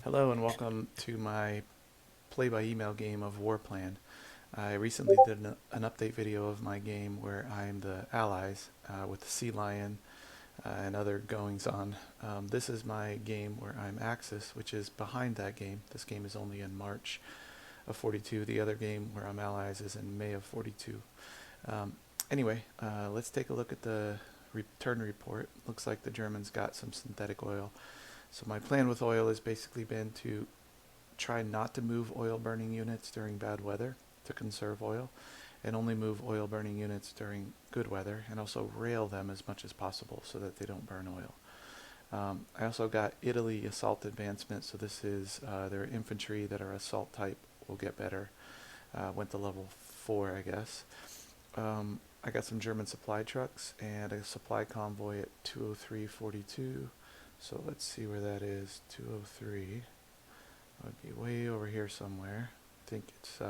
Hello and welcome to my play-by-email game of Warplan. I recently did an update video of my game where I'm the allies with the sea lion and other goings-on. This is my game where I'm Axis, which is behind that game. This game is only in March of 42. The other game where I'm allies is in May of 42. Anyway, let's take a look at the return report. Looks like the Germans got some synthetic oil. So my plan with oil has basically been to try not to move oil burning units during bad weather to conserve oil, and only move oil burning units during good weather, and also rail them as much as possible so that they don't burn oil. I also got Italy assault advancement, so this is their infantry that are assault type will get better. Went to level 4, I guess. I got some German supply trucks and a supply convoy at 203.42. So let's see where that is. 203. That would be way over here somewhere. I think it's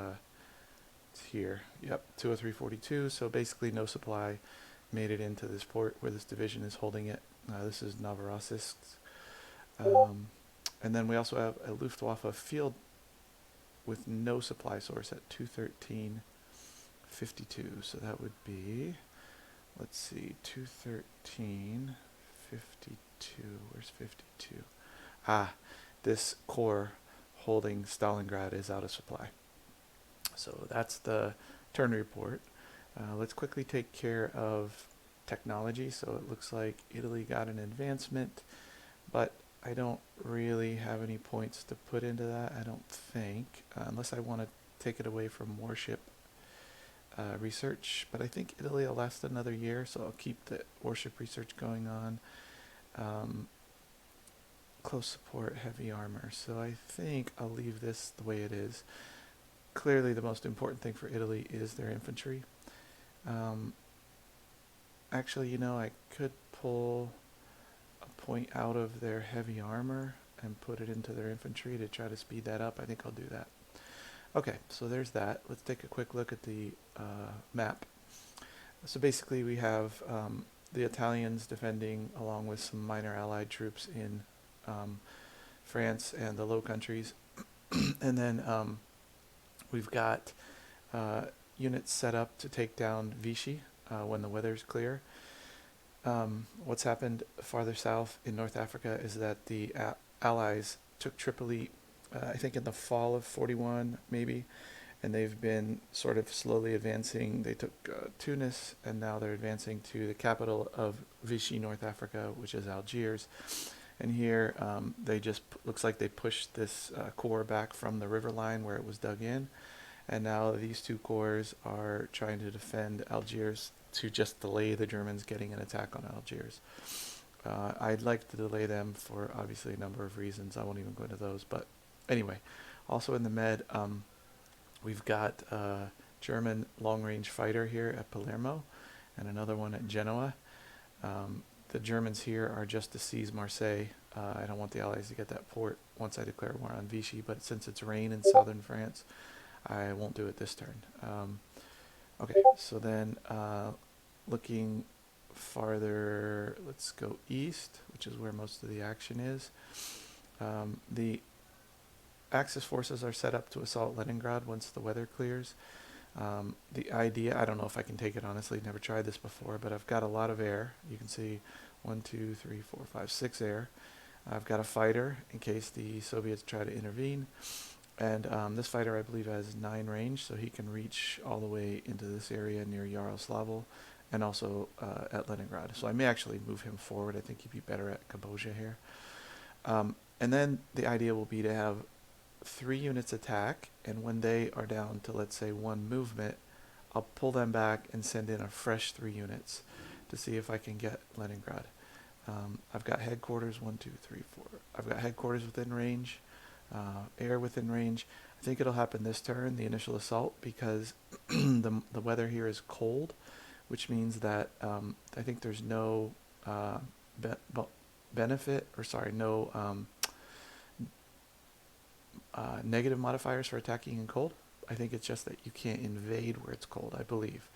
here. Yep, 203.42. So basically no supply made it into this port where this division is holding it. This is Novorossiysk. And then we also have a Luftwaffe field with no supply source at 213.52. So that would be, let's see, 213.52. Where's 52? This core holding Stalingrad is out of supply. So that's the turn report. Let's quickly take care of technology. So it looks like Italy got an advancement, but I don't really have any points to put into that, I don't think, unless I want to take it away from warship research. But I think Italy will last another year, so I'll keep the warship research going on. Close support, heavy armor. So I think I'll leave this the way it is. Clearly the most important thing for Italy is their infantry. Actually, you know, I could pull a point out of their heavy armor and put it into their infantry to try to speed that up. I think I'll do that. Okay, so there's that. Let's take a quick look at the map. So basically we have the Italians defending along with some minor allied troops in France and the Low Countries. And then we've got units set up to take down Vichy when the weather's clear. What's happened farther south in North Africa is that the Allies took Tripoli, I think in the fall of 41 maybe, and they've been sort of slowly advancing. They took Tunis, and now they're advancing to the capital of Vichy, North Africa, which is Algiers. And here they just looks like they pushed this corps back from the river line where it was dug in, and now these two corps are trying to defend Algiers to just delay the Germans getting an attack on Algiers. I'd like to delay them for obviously a number of reasons. I won't even go into those, but anyway, also in the Med, we've got a German long-range fighter here at Palermo and another one at Genoa. The Germans here are just to seize Marseille. I don't want the Allies to get that port once I declare war on Vichy, but since it's rain in southern France, I won't do it this turn. Okay, so then looking farther, let's go east, which is where most of the action is. The Axis forces are set up to assault Leningrad once the weather clears. The idea, I don't know if I can take it honestly, never tried this before, but I've got a lot of air. You can see 1, 2, 3, 4, 5, 6 air. I've got a fighter in case the Soviets try to intervene. And this fighter, I believe, has 9 range, so he can reach all the way into this area near Yaroslavl and also at Leningrad. So I may actually move him forward. I think he'd be better at Kaboja here. And then the idea will be to have 3 units attack, and when they are down to, let's say, 1 movement, I'll pull them back and send in a fresh 3 units to see if I can get Leningrad. I've got headquarters, 1, 2, 3, 4. I've got headquarters within range, air within range. I think it'll happen this turn, the initial assault, because the weather here is cold, which means that I think there's no benefit, or sorry, no negative modifiers for attacking in cold. I think it's just that you can't invade where it's cold, I believe.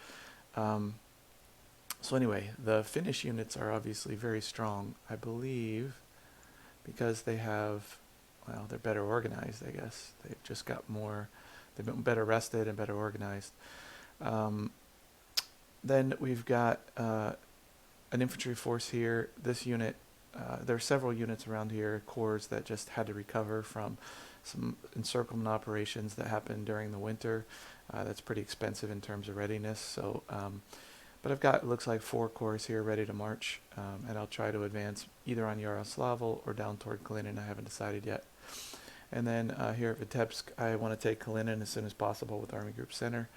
So anyway, the Finnish units are obviously very strong, I believe, because they have, well, they're better organized, I guess. They've just got more, they've been better rested and better organized. Then we've got an infantry force here. This unit, there are several units around here, corps that just had to recover from some encirclement operations that happened during the winter. That's pretty expensive in terms of readiness. So, but I've got, it looks like 4 corps here ready to march, and I'll try to advance either on Yaroslavl or down toward Kalinin. I haven't decided yet. And then here at Vitebsk, I want to take Kalinin as soon as possible with Army Group Center,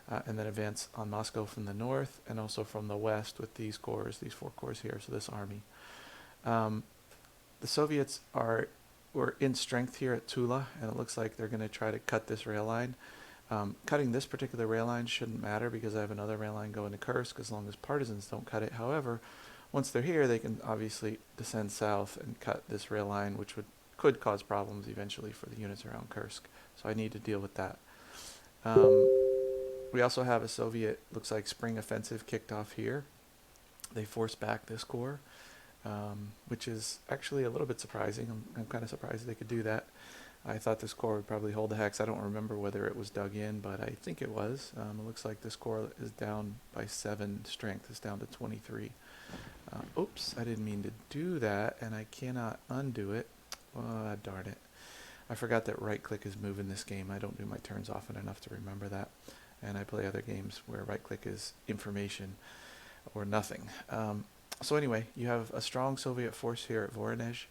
and then advance on Moscow from the north and also from the west with these corps, these 4 corps here, so this army. The Soviets were in strength here at Tula, and it looks like they're going to try to cut this rail line. Cutting this particular rail line shouldn't matter because I have another rail line going to Kursk as long as partisans don't cut it. However, once they're here, they can obviously descend south and cut this rail line, which could cause problems eventually for the units around Kursk. So I need to deal with that. We also have a Soviet, looks like, spring offensive kicked off here. They forced back this corps, which is actually a little bit surprising. I'm kind of surprised they could do that. I thought this corps would probably hold the hex. I don't remember whether it was dug in, but I think it was. It looks like this corps is down by 7 strength. It's down to 23. Oops, I didn't mean to do that, and I cannot undo it. Oh, darn it. I forgot that right-click is moving this game. I don't do my turns often enough to remember that. And I play other games where right-click is information or nothing. So anyway, you have a strong Soviet force here at Voronezh,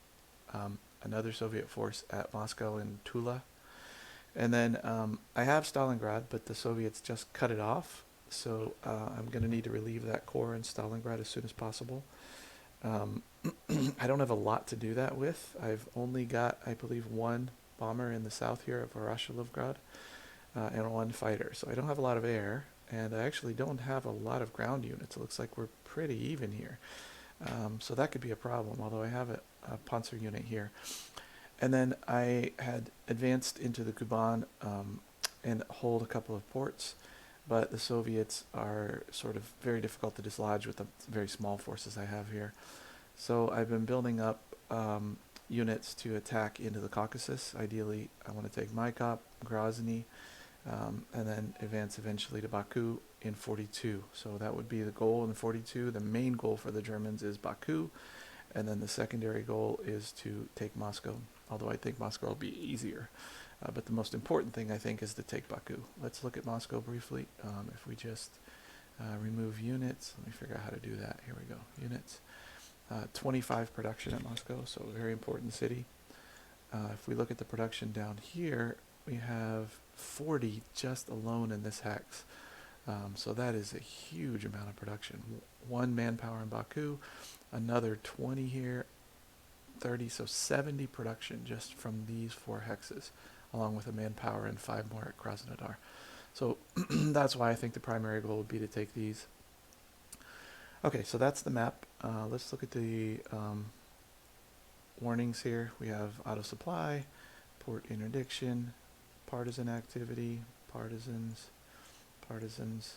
another Soviet force at Moscow and Tula. And then I have Stalingrad, but the Soviets just cut it off. So I'm going to need to relieve that corps in Stalingrad as soon as possible. I don't have a lot to do that with. I've only got, I believe, 1 bomber in the south here at Voronezh, and 1 fighter. So I don't have a lot of air, and I actually don't have a lot of ground units. It looks like we're pretty even here. So that could be a problem, although I have a Panzer unit here. And then I had advanced into the Kuban and hold a couple of ports, but the Soviets are sort of very difficult to dislodge with the very small forces I have here. So I've been building up units to attack into the Caucasus. Ideally, I want to take Maikop, Grozny, and then advance eventually to Baku in 42. So that would be the goal in 42. The main goal for the Germans is Baku, and then the secondary goal is to take Moscow, although I think Moscow will be easier. But the most important thing, I think, is to take Baku. Let's look at Moscow briefly. If we just remove units, let me figure out how to do that. Here we go, units. 25 production at Moscow, so a very important city. If we look at the production down here, we have 40 just alone in this hex. So that is a huge amount of production. 1 manpower in Baku, another 20 here, 30, so 70 production just from these 4 hexes, along with a manpower and 5 more at Krasnodar. So that's why I think the primary goal would be to take these. Okay, so that's the map. Let's look at the warnings here. We have auto supply, port interdiction, partisan activity, partisans, partisans,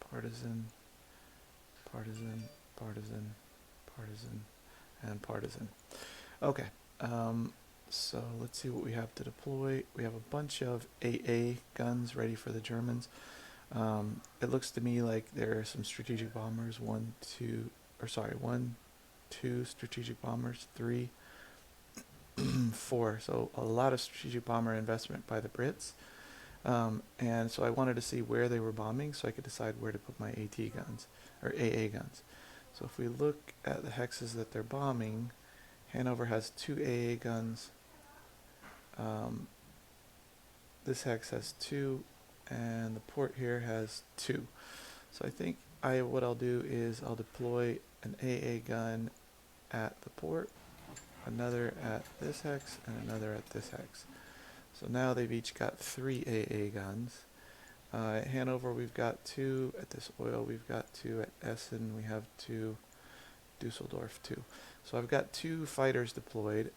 partisan, partisan, partisan, partisan, and partisan. Okay, so let's see what we have to deploy. We have a bunch of AA guns ready for the Germans. It looks to me like there are some strategic bombers, 1, 2 strategic bombers, 3, 4. So a lot of strategic bomber investment by the Brits. And so I wanted to see where they were bombing so I could decide where to put my AT guns, or AA guns. So if we look at the hexes that they're bombing, Hanover has 2 AA guns. This hex has 2, and the port here has 2. So I think what I'll do is I'll deploy an AA gun at the port, another at this hex, and another at this hex. So now they've each got 3 AA guns. At Hanover we've got 2, at this oil we've got 2, at Essen we have 2, Dusseldorf 2. So I've got 2 fighters deployed.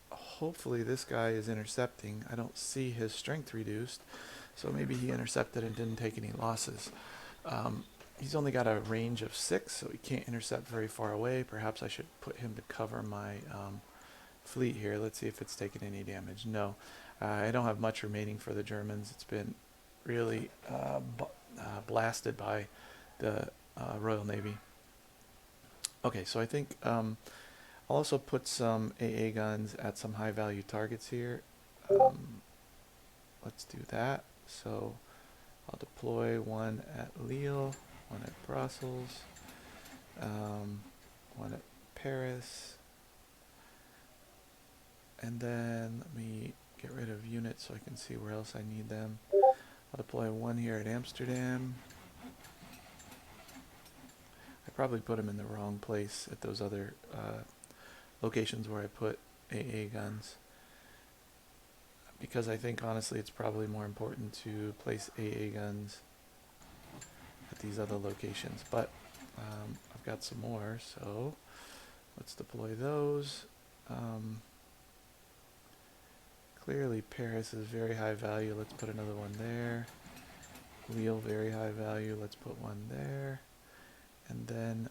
Hopefully this guy is intercepting. I don't see his strength reduced, so maybe he intercepted and didn't take any losses. He's only got a range of 6, so he can't intercept very far away. Perhaps I should put him to cover my fleet here. Let's see if it's taken any damage. No. I don't have much remaining for the Germans. It's been really blasted by the Royal Navy. Okay, so I think I'll also put some AA guns at some high value targets here. Let's do that. So I'll deploy one at Lille, one at Brussels, one at Paris, and then let me get rid of units so I can see where else I need them. I'll deploy one here at Amsterdam. I probably put them in the wrong place at those other locations where I put AA guns, because I think honestly it's probably more important to place AA guns at these other locations. But I've got some more, so let's deploy those. Clearly Paris is very high value. Let's put another one there. Lille, very high value. Let's put one there. And then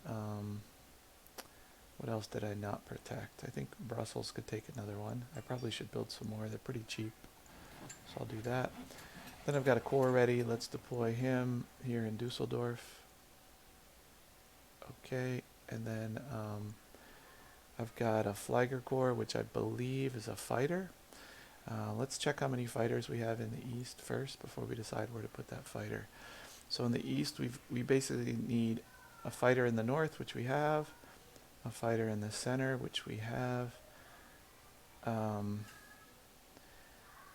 what else did I not protect? I think Brussels could take another one. I probably should build some more. They're pretty cheap, so I'll do that. Then I've got a corps ready. Let's deploy him here in Dusseldorf. Okay, and then I've got a Flieger Corps, which I believe is a fighter. Let's check how many fighters we have in the east first before we decide where to put that fighter. So in the east, we basically need a fighter in the north, which we have, a fighter in the center, which we have.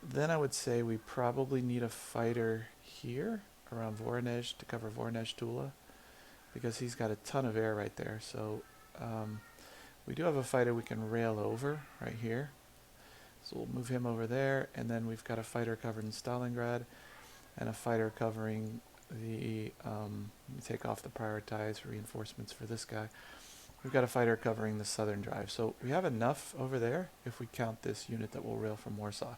Then I would say we probably need a fighter here around Voronezh to cover Voronezh Tula, because he's got a ton of air right there. So we do have a fighter we can rail over right here. So we'll move him over there, and then we've got a fighter covered in Stalingrad and a fighter covering the, let me take off the prioritized reinforcements for this guy. We've got a fighter covering the southern drive. So we have enough over there if we count this unit that will rail from Warsaw.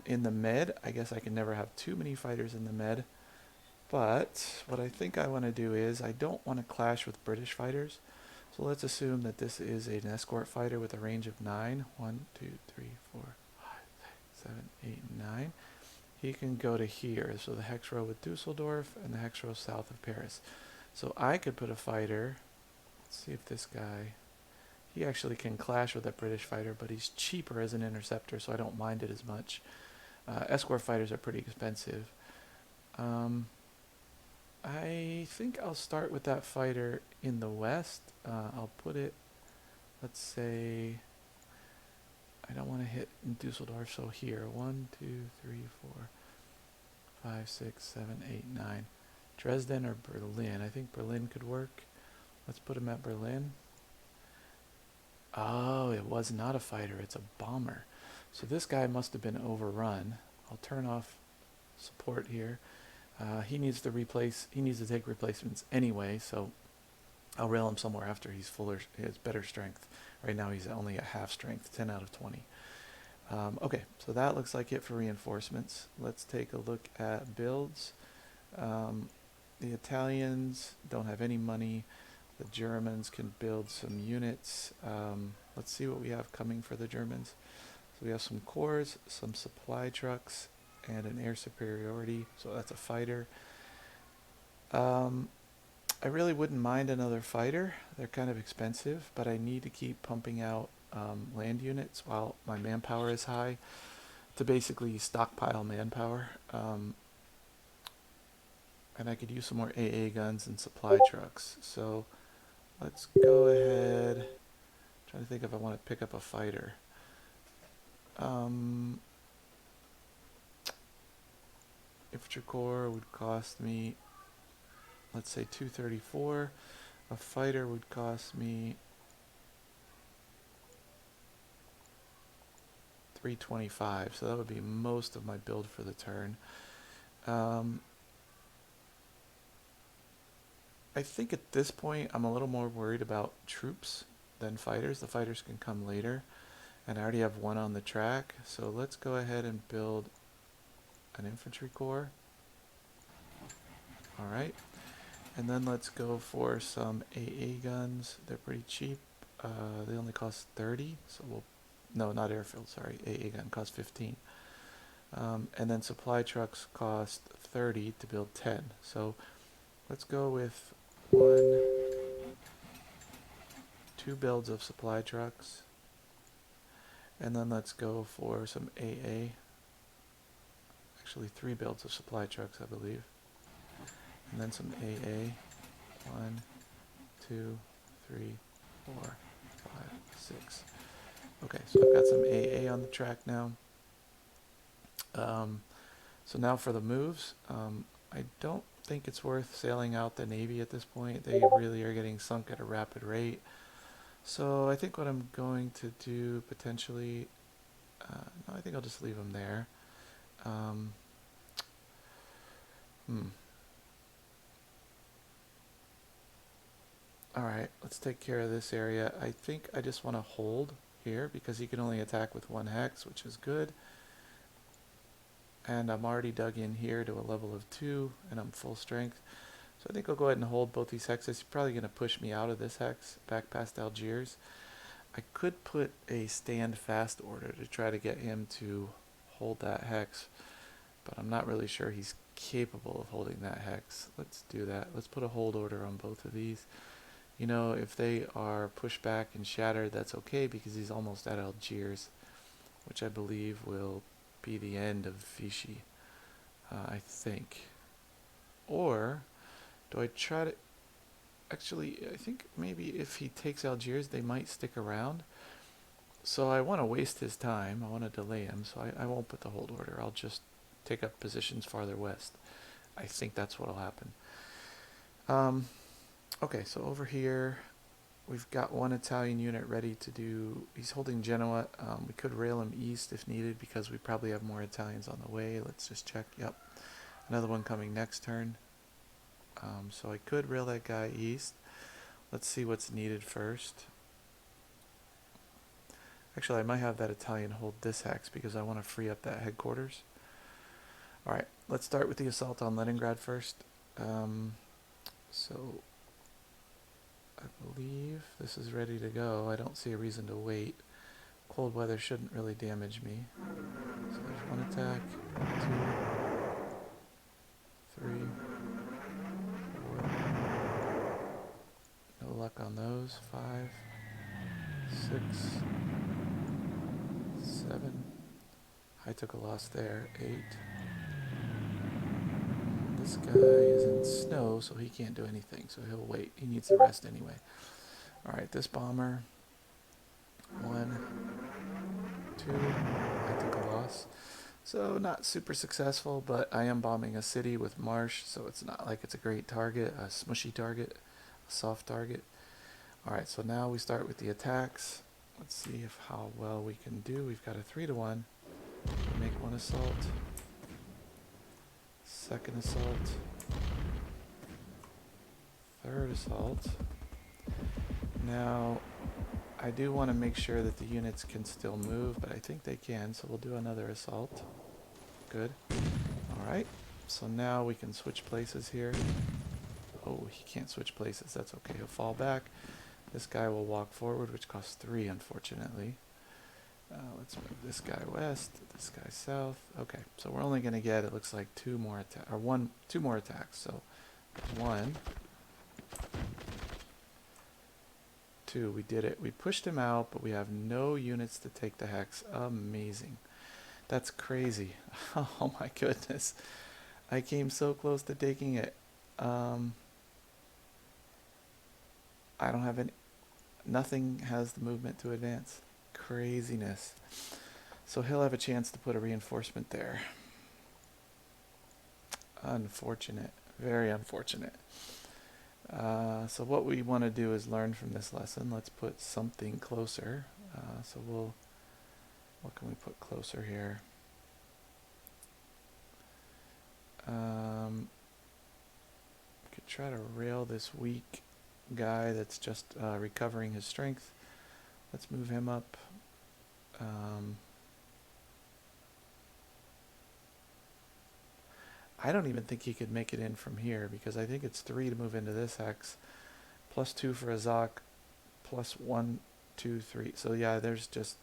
In the Med, I guess I can never have too many fighters in the Med, but what I think I want to do is I don't want to clash with British fighters. So let's assume that this is an escort fighter with a range of 9. 1, 2, 3, 4, 5, 6, 7, 8, 9. He can go to here, so the hex row with Dusseldorf and the hex row south of Paris. So I could put a fighter, let's see if this guy, he actually can clash with that British fighter, but he's cheaper as an interceptor, so I don't mind it as much. Escort fighters are pretty expensive. I think I'll start with that fighter in the west. I'll put it, let's say, I don't want to hit in Dusseldorf, so here, 1, 2, 3, 4, 5, 6, 7, 8, 9. Dresden or Berlin? I think Berlin could work. Let's put him at Berlin. Oh, it was not a fighter, it's a bomber. So this guy must have been overrun. I'll turn off support here. He needs to take replacements anyway, so I'll rail him somewhere after he has better strength. Right now he's only at half strength, 10 out of 20. Okay, so that looks like it for reinforcements. Let's take a look at builds. The Italians don't have any money. The Germans can build some units. Let's see what we have coming for the Germans. So we have some corps, some supply trucks, and an air superiority, so that's a fighter. I really wouldn't mind another fighter. They're kind of expensive, but I need to keep pumping out land units while my manpower is high to basically stockpile manpower. And I could use some more AA guns and supply trucks. So let's go ahead. I'm trying to think if I want to pick up a fighter. Infantry corps would cost me, let's say 234. A fighter would cost me 325. So that would be most of my build for the turn. I think at this point I'm a little more worried about troops than fighters. The fighters can come later, and I already have one on the track. So let's go ahead and build an infantry corps. Alright, and then let's go for some AA guns. They're pretty cheap. They only cost 30, so we'll No, not airfield, sorry. AA gun costs 15. And then supply trucks cost 30 to build 10. So let's go with 2 builds of supply trucks. And then let's go for some AA. Actually 3 builds of supply trucks, I believe. And then some AA. 1, 2, 3, 4, 5, 6. Okay, so I've got some AA on the track now. So now for the moves, I don't think it's worth sailing out the Navy at this point. They really are getting sunk at a rapid rate. So I think what I'm going to do potentially, no, I think I'll just leave them there. Alright, let's take care of this area. I think I just want to hold here because he can only attack with 1 hex, which is good. And I'm already dug in here to a level of 2, and I'm full strength. So I think I'll go ahead and hold both these hexes. He's probably going to push me out of this hex, back past Algiers. I could put a stand fast order to try to get him to hold that hex, but I'm not really sure he's capable of holding that hex. Let's do that. Let's put a hold order on both of these. You know, if they are pushed back and shattered, that's okay because he's almost at Algiers, which I believe will be the end of Vichy, I think. Or do I try to... Actually, I think maybe if he takes Algiers, they might stick around. So I want to waste his time. I want to delay him, so I won't put the hold order. I'll just take up positions farther west. I think that's what will happen. Okay, so over here, we've got 1 Italian unit ready to do... He's holding Genoa. We could rail him east if needed because we probably have more Italians on the way. Let's just check. Yep. Another one coming next turn. So I could rail that guy east. Let's see what's needed first. Actually, I might have that Italian hold this hex because I want to free up that headquarters. Alright, let's start with the assault on Leningrad first. So I believe this is ready to go. I don't see a reason to wait. Cold weather shouldn't really damage me. So there's 1 attack, 2, 3, 4. No luck on those. 5, 6, 7. I took a loss there. 8. This guy is in snow, so he can't do anything, so he'll wait. He needs to rest anyway. Alright, this bomber. 1, 2. I took a loss. So not super successful, but I am bombing a city with marsh, so it's not like it's a great target, a smushy target, a soft target. Alright, so now we start with the attacks. Let's see how well we can do. We've got a 3-to-1. Make 1 assault. 2nd assault. 3rd assault. Now, I do want to make sure that the units can still move, but I think they can, so we'll do another assault. Good. Alright, so now we can switch places here. Oh, he can't switch places, that's okay. He'll fall back. This guy will walk forward, which costs 3, unfortunately. Let's move this guy west, this guy south. Okay, so we're only going to get, it looks like 2 more attacks. So 1, 2, we did it. We pushed him out, but we have no units to take the hex. Amazing. That's crazy. Oh my goodness. I came so close to taking it. I don't have any, nothing has the movement to advance. Craziness. So he'll have a chance to put a reinforcement there. Unfortunate. Very unfortunate. So what we want to do is learn from this lesson. Let's put something closer. What can we put closer here? We could try to rail this weak guy that's just recovering his strength. Let's move him up. I don't even think he could make it in from here because I think it's 3 to move into this hex, plus 2 for Azak, plus 1, 2, 3. So yeah, there's just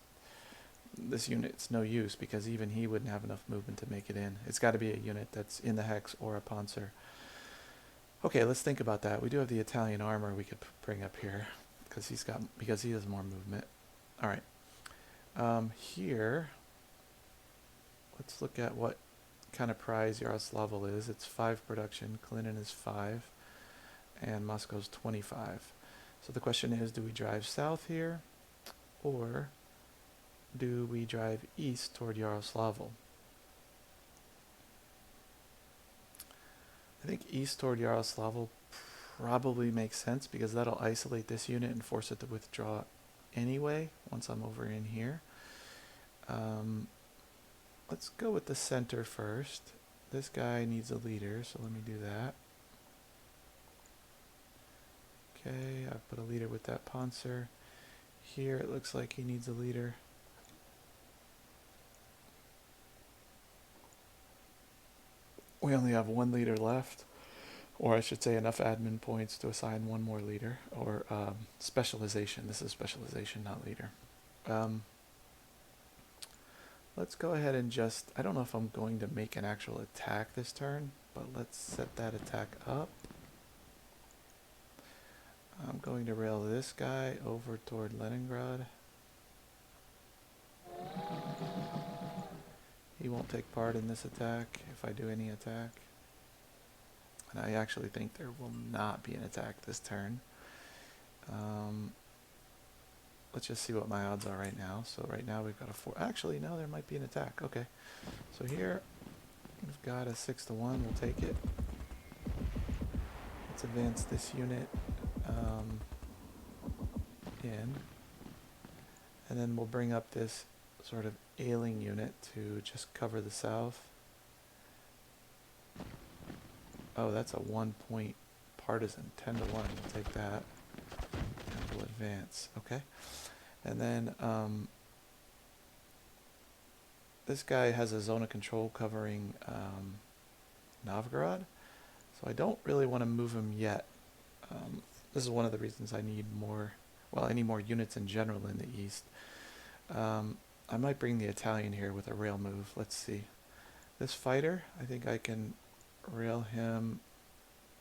this unit's no use because even he wouldn't have enough movement to make it in. It's got to be a unit that's in the hex or a panzer. Okay, let's think about that. We do have the Italian armor we could bring up here because he has more movement. All right. Here, let's look at what kind of prize Yaroslavl is. It's 5 production. Kalinin is 5, and Moscow's 25. So the question is, do we drive south here, or do we drive east toward Yaroslavl? I think east toward Yaroslavl probably makes sense because that'll isolate this unit and force it to withdraw anyway once I'm over in here. Let's go with the center first. This guy needs a leader, so let me do that. Okay, I put a leader with that panzer. Here it looks like he needs a leader. We only have 1 leader left, or I should say enough admin points to assign 1 more leader, or specialization. This is specialization, not leader. Let's go ahead and just, I don't know if I'm going to make an actual attack this turn, but let's set that attack up. I'm going to rail this guy over toward Leningrad. He won't take part in this attack if I do any attack. And I actually think there will not be an attack this turn. Let's just see what my odds are right now. So right now we've got a 4. Actually, no, there might be an attack. Okay. So here we've got a 6-1. We'll take it. Let's advance this unit in. And then we'll bring up this sort of ailing unit to just cover the south. Oh, that's a 1-point partisan. 10-1. We'll take that. And we'll advance. Okay. And then this guy has a zone of control covering Novgorod. So I don't really want to move him yet. This is one of the reasons I need more, well, I need more units in general in the east. I might bring the Italian here with a rail move. Let's see. This fighter, I think I can rail him.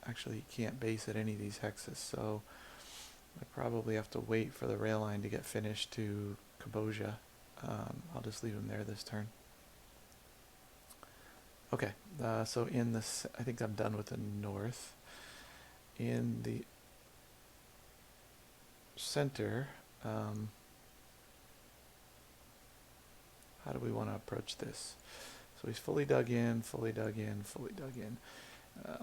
Actually, he can't base at any of these hexes, so I probably have to wait for the rail line to get finished to Kaboja. I'll just leave him there this turn. Okay, so in this, I think I'm done with the north. In the center, how do we want to approach this? So he's fully dug in, fully dug in, fully dug in.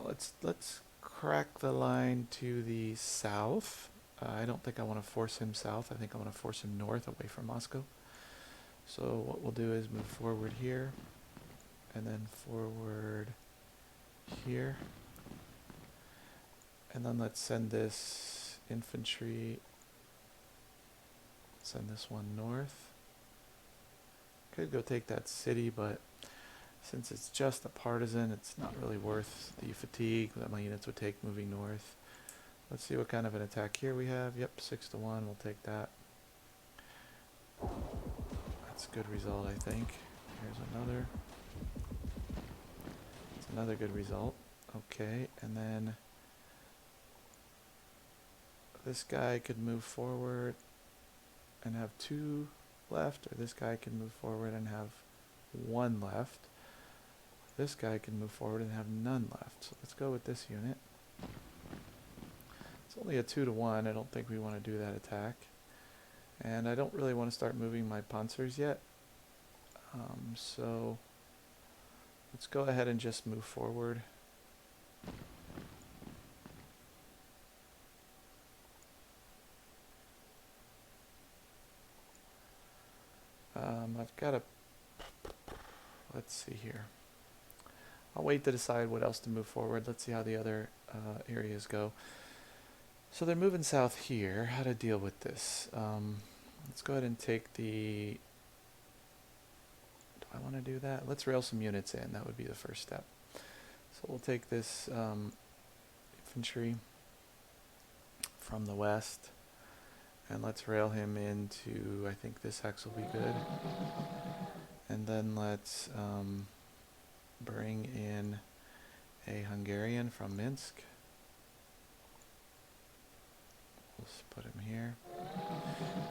Let's crack the line to the south. I don't think I want to force him south. I think I want to force him north away from Moscow. So what we'll do is move forward here, and then forward here. And then let's send this infantry, send this one north. Could go take that city, but since it's just a partisan, it's not really worth the fatigue that my units would take moving north. Let's see what kind of an attack here we have. Yep, 6-1, we'll take that. That's a good result, I think. Here's another. It's another good result. Okay, and then this guy could move forward and have 2 left, or this guy can move forward and have 1 left. This guy can move forward and have none left. So let's go with this unit. It's only a 2-1. I don't think we want to do that attack. And I don't really want to start moving my panzers yet. So let's go ahead and just move forward. I've got to, let's see here. I'll wait to decide what else to move forward. Let's see how the other areas go. So they're moving south here. How to deal with this? Let's go ahead and take the, do I want to do that? Let's rail some units in. That would be the first step. So we'll take this infantry from the west, And let's rail him into, I think this hex will be good. And then let's bring in a Hungarian from Minsk. Let's put him here.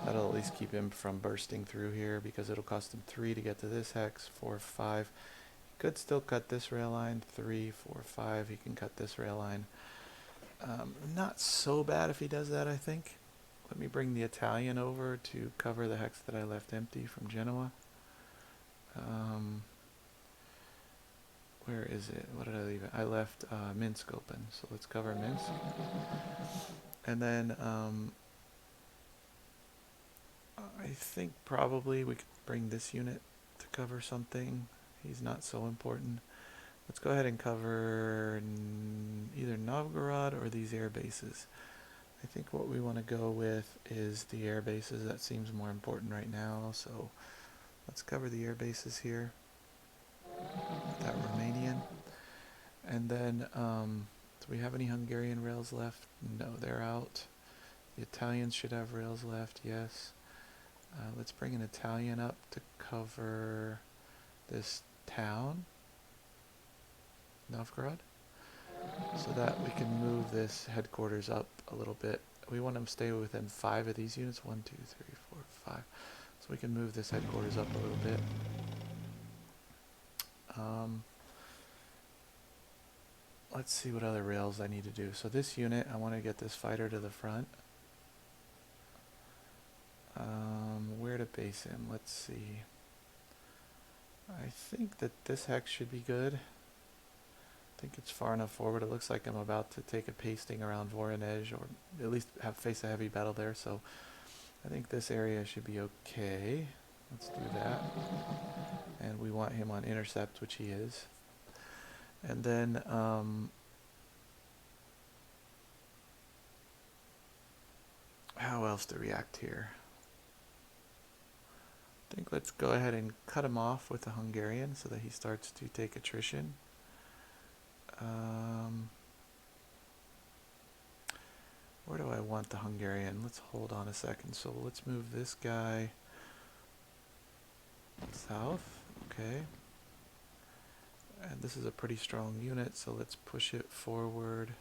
That'll at least keep him from bursting through here because it'll cost him 3 to get to this hex, 4, 5. He could still cut this rail line, 3, 4, 5. He can cut this rail line. Not so bad if he does that, I think. Let me bring the Italian over to cover the hex that I left empty from Genoa. Where is it? What did I leave it? I left Minsk open, so let's cover Minsk. And then I think probably we could bring this unit to cover something. He's not so important. Let's go ahead and cover either Novgorod or these air bases. I think what we want to go with is the air bases. That seems more important right now, so let's cover the air bases here. That Romanian. And then, do we have any Hungarian rails left? No, they're out. The Italians should have rails left, yes. Let's bring an Italian up to cover this town, Novgorod, so that we can move this headquarters up a little bit. We want them to stay within 5 of these units, 1, 2, 3, 4, 5. So we can move this headquarters up a little bit. Let's see what other rails I need to do. So this unit, I want to get this fighter to the front. Where to base him? Let's see. I think that this hex should be good. I think it's far enough forward. It looks like I'm about to take a pasting around Voronezh, or at least face a heavy battle there. So I think this area should be okay. Let's do that. And we want him on intercept, which he is. And then how else to react here? I think let's go ahead and cut him off with the Hungarian so that he starts to take attrition. Where do I want the Hungarian? Let's hold on a second. So let's move this guy south. Okay. And this is a pretty strong unit, so let's push it forward.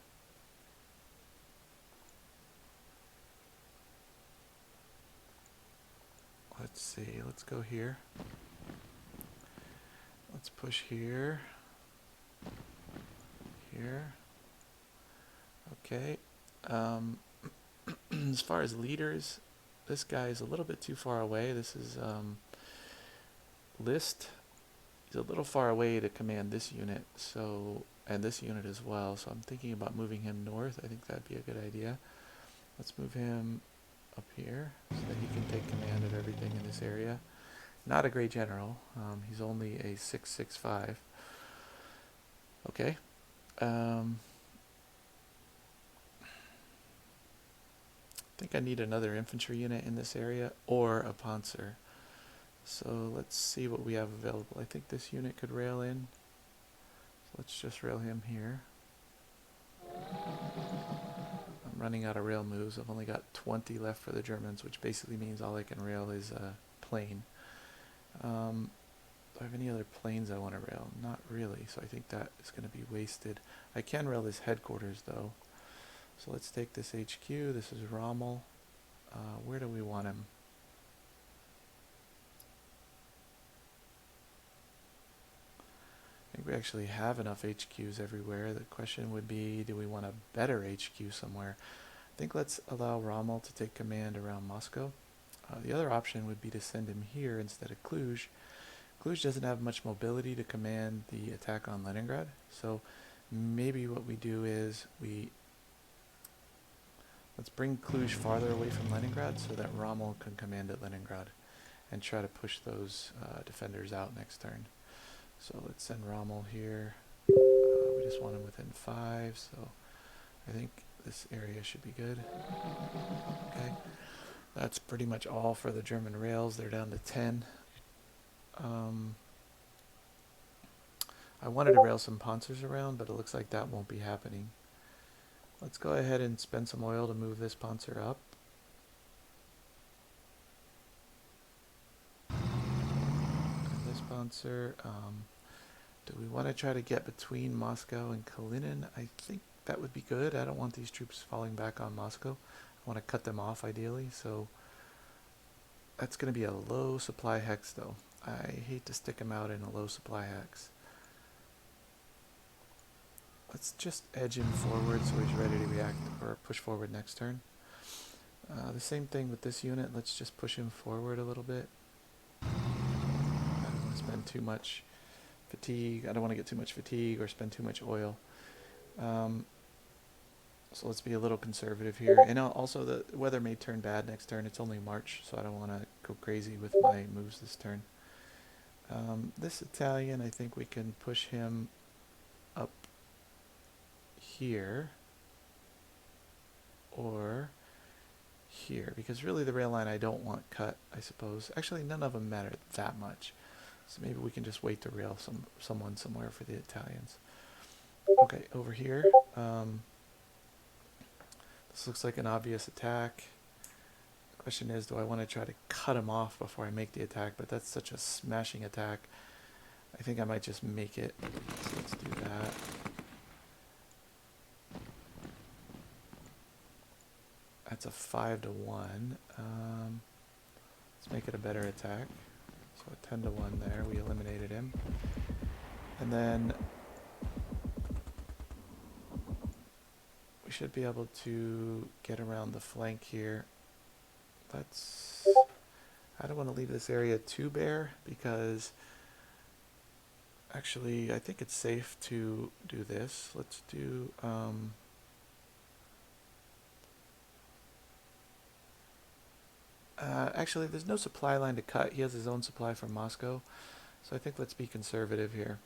Let's see, let's go here. Let's push here. Here. Okay. As far as leaders, this guy is a little bit too far away. This is List. He's a little far away to command this unit, so, and this unit as well. So I'm thinking about moving him north. I think that'd be a good idea. Let's move him up here so that he can take command of everything in this area. Not a great general. He's only a 665. Okay. I think I need another infantry unit in this area or a panzer. So let's see what we have available. I think this unit could rail in. So let's just rail him here. I'm running out of rail moves. I've only got 20 left for the Germans, which basically means all I can rail is a plane. Do I have any other planes I want to rail? Not really, so I think that is going to be wasted. I can rail his headquarters though. So let's take this HQ. This is Rommel. Where do we want him? I think we actually have enough HQs everywhere. The question would be, do we want a better HQ somewhere? I think let's allow Rommel to take command around Moscow. The other option would be to send him here instead of Cluj. Cluj doesn't have much mobility to command the attack on Leningrad, so maybe what we do is let's bring Cluj farther away from Leningrad so that Rommel can command at Leningrad and try to push those defenders out next turn. So let's send Rommel here. We just want him within 5, so I think this area should be good. Okay, that's pretty much all for the German rails. They're down to 10. I wanted to rail some panzers around, but it looks like that won't be happening. Let's go ahead and spend some oil to move this panzer up. Panzer. Do we want to try to get between Moscow and Kalinin? I think that would be good. I don't want these troops falling back on Moscow. I want to cut them off ideally, so that's going to be a low supply hex though. I hate to stick him out in a low supply hex. Let's just edge him forward so he's ready to react or push forward next turn. The same thing with this unit. Let's just push him forward a little bit. I don't want to spend too much fatigue. I don't want to get too much fatigue or spend too much oil. So let's be a little conservative here. And also the weather may turn bad next turn. It's only March, so I don't want to go crazy with my moves this turn. This Italian, I think we can push him up here or here, because really the rail line I don't want cut, I suppose. Actually, none of them matter that much. So maybe we can just wait to rail someone somewhere for the Italians. Okay, over here. This looks like an obvious attack. The question is, do I want to try to cut him off before I make the attack? But that's such a smashing attack. I think I might just make it. So let's do that. That's a 5-1. Let's make it a better attack. So a 10-1 there. We eliminated him. And then we should be able to get around the flank here. I don't want to leave this area too bare because actually I think it's safe to do this. Let's do actually there's no supply line to cut. He has his own supply from Moscow, so I think let's be conservative here.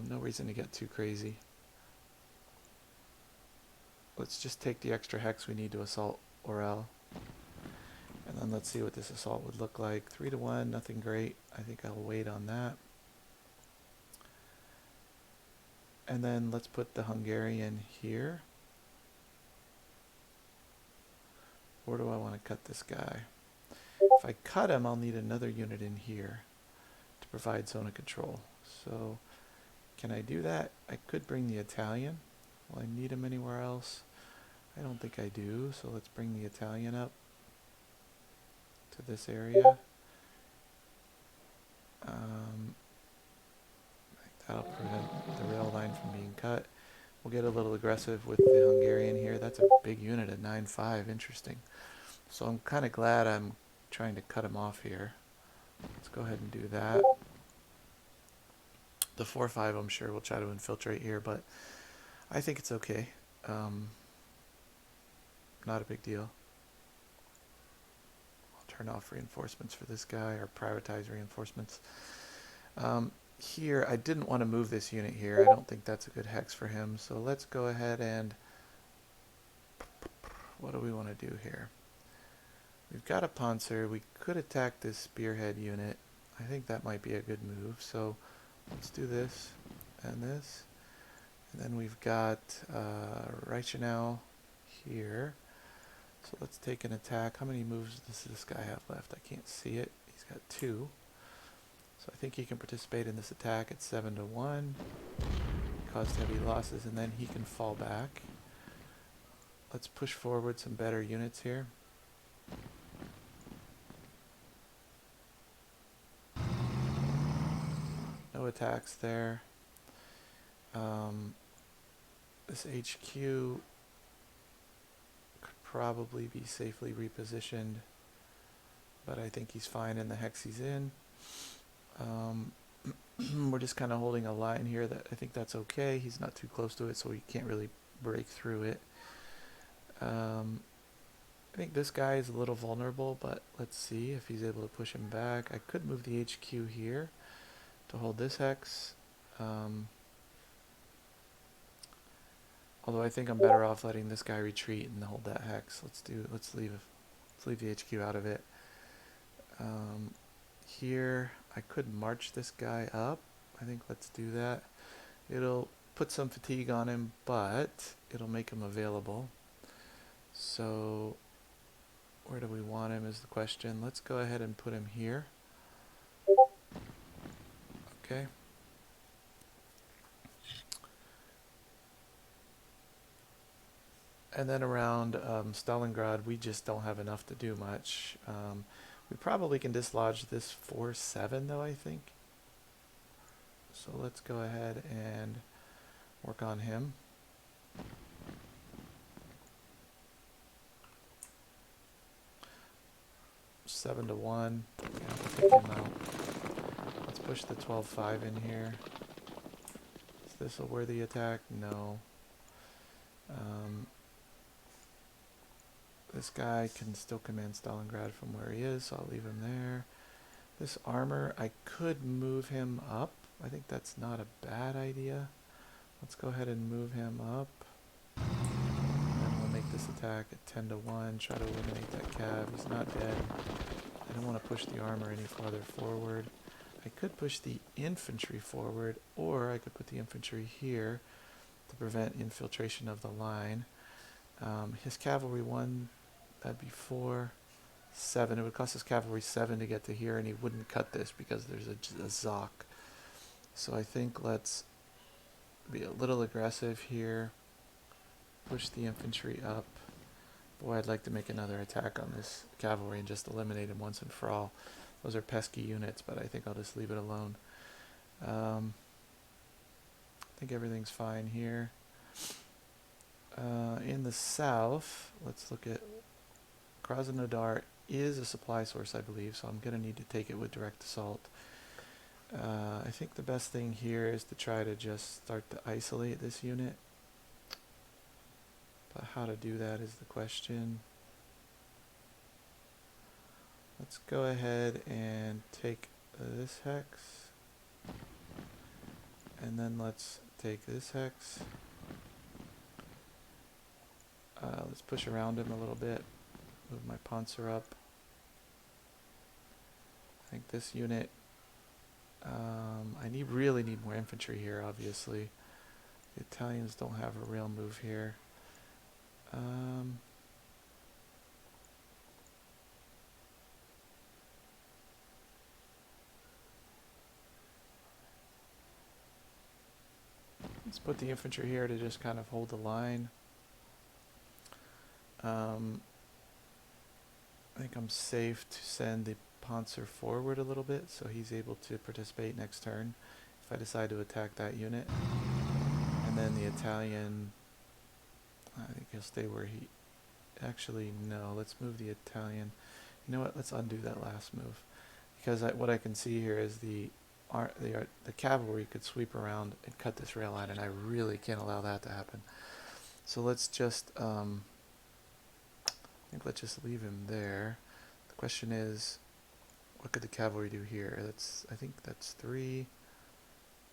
No reason to get too crazy. Let's just take the extra hex we need to assault Orel. And then let's see what this assault would look like. 3-1, nothing great. I think I'll wait on that. And then let's put the Hungarian here. Or do I want to cut this guy? If I cut him, I'll need another unit in here to provide zone of control. So can I do that? I could bring the Italian. Will I need him anywhere else? I don't think I do, so let's bring the Italian up to this area. That'll prevent the rail line from being cut. We'll get a little aggressive with the Hungarian here. That's a big unit at 9-5. Interesting. So I'm kind of glad I'm trying to cut him off here. Let's go ahead and do that. The 4-5 I'm sure will try to infiltrate here, but I think it's okay. Not a big deal. I'll turn off reinforcements for this guy, or prioritize reinforcements. Here, I didn't want to move this unit here. I don't think that's a good hex for him. So let's go ahead and... what do we want to do here? We've got a Panzer. We could attack this spearhead unit. I think that might be a good move. So let's do this and this. And then we've got Reichenau here. So let's take an attack. How many moves does this guy have left? I can't see it. He's got 2. So I think he can participate in this attack at 7-1. Caused heavy losses, and then he can fall back. Let's push forward some better units here. No attacks there. This HQ could probably be safely repositioned, but I think he's fine in the hex he's in. We're just kind of holding a line here that I think that's okay. He's not too close to it, so he can't really break through it. I think this guy is a little vulnerable, but let's see if he's able to push him back. I could move the HQ here to hold this hex. Although I think I'm better off letting this guy retreat and hold that hex. Let's leave the HQ out of it. Here I could march this guy up. I think let's do that. It'll put some fatigue on him, but it'll make him available. So where do we want him is the question. Let's go ahead and put him here. Okay. And then around Stalingrad, we just don't have enough to do much. We probably can dislodge this 4-7 though, I think. So let's go ahead and work on him. Seven to 1. Yeah, take him out. Let's push the 12-5 in here. Is this a worthy attack? No. This guy can still command Stalingrad from where he is, so I'll leave him there. This armor, I could move him up. I think that's not a bad idea. Let's go ahead and move him up. And we'll make this attack at 10 to 1. Try to eliminate that cav. He's not dead. I don't want to push the armor any farther forward. I could push the infantry forward, or I could put the infantry here to prevent infiltration of the line. His cavalry 1, that'd be 4, 7. It would cost his cavalry 7 to get to here, and he wouldn't cut this because there's a Zoc. So I think let's be a little aggressive here. Push the infantry up. Boy, I'd like to make another attack on this cavalry and just eliminate him once and for all. Those are pesky units, but I think I'll just leave it alone. I think everything's fine here. In the south, let's look at Krasnodar is a supply source, I believe, so I'm going to need to take it with direct assault. I think the best thing here is to try to just start to isolate this unit. But how to do that is the question. Let's go ahead and take this hex. And then let's take this hex. Let's push around him a little bit. Move my Panzer up. I think this unit, I really need more infantry here, obviously. The Italians don't have a real move here. Let's put the infantry here to just kind of hold the line. I think I'm safe to send the Panzer forward a little bit so he's able to participate next turn if I decide to attack that unit. And then the Italian, I think he'll stay where he... Actually, no, let's move the Italian. You know what, let's undo that last move. Because what I can see here is the cavalry could sweep around and cut this rail line, and I really can't allow that to happen. So let's just... I think let's just leave him there. The question is, what could the cavalry do here? I think that's 3.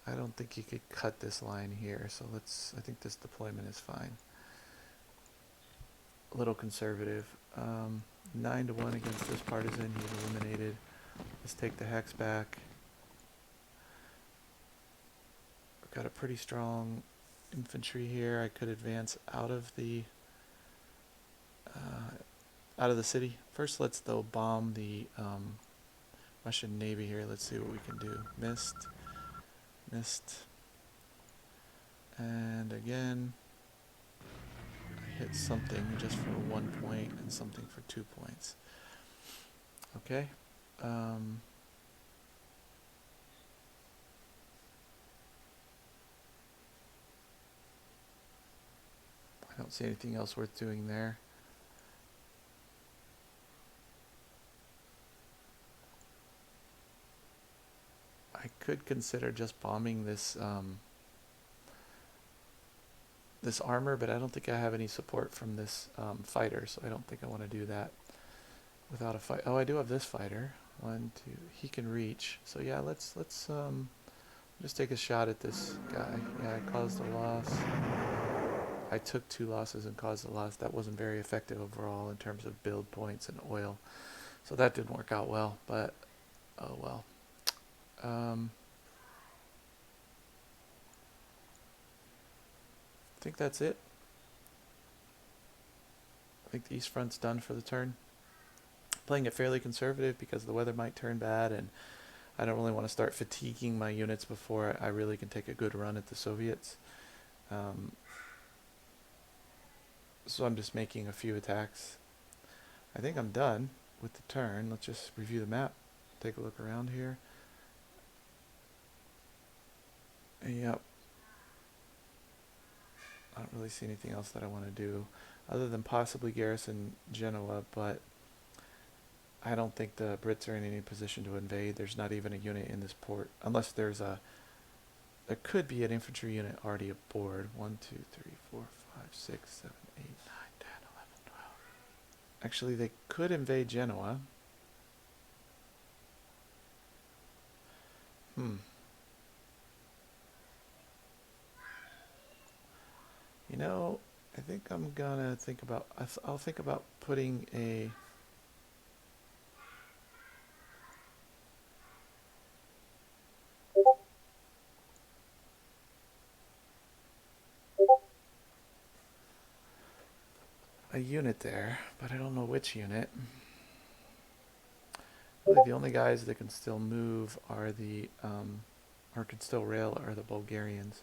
I don't think he could cut this line here, so I think this deployment is fine. A little conservative. 9 to 1 against this partisan, he's eliminated. Let's take the hex back. We've got a pretty strong infantry here. I could advance out of the city. First, let's though bomb the Russian Navy here. Let's see what we can do. Missed. And again, I hit something just for 1 point and something for 2 points. Okay. I don't see anything else worth doing there. I could consider just bombing this this armor, but I don't think I have any support from this fighter, so I don't think I want to do that without a fight. Oh, I do have this fighter. 1, 2. He can reach. So yeah, let's just take a shot at this guy. Yeah, I caused a loss. I took 2 losses and caused a loss. That wasn't very effective overall in terms of build points and oil. So that didn't work out well, but oh well. I think that's it. I think the East Front's done for the turn. Playing it fairly conservative because the weather might turn bad, and I don't really want to start fatiguing my units before I really can take a good run at the Soviets. So I'm just making a few attacks. I think I'm done with the turn. Let's just review the map. Take a look around here. Yep. I don't really see anything else that I want to do other than possibly garrison Genoa, but I don't think the Brits are in any position to invade. There's not even a unit in this port, unless there could be an infantry unit already aboard. 1, 2, 3, 4, 5, 6, 7, 8, 9, 10, 11, 12. Actually, they could invade Genoa. You know, I think I'm gonna think about, I'll think about putting a unit there, but I don't know which unit. Really, the only guys that can still move are or can still rail are the Bulgarians.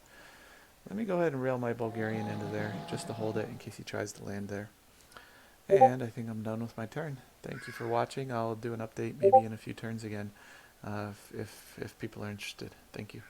Let me go ahead and rail my Bulgarian into there, just to hold it in case he tries to land there. And I think I'm done with my turn. Thank you for watching. I'll do an update maybe in a few turns again, if people are interested. Thank you.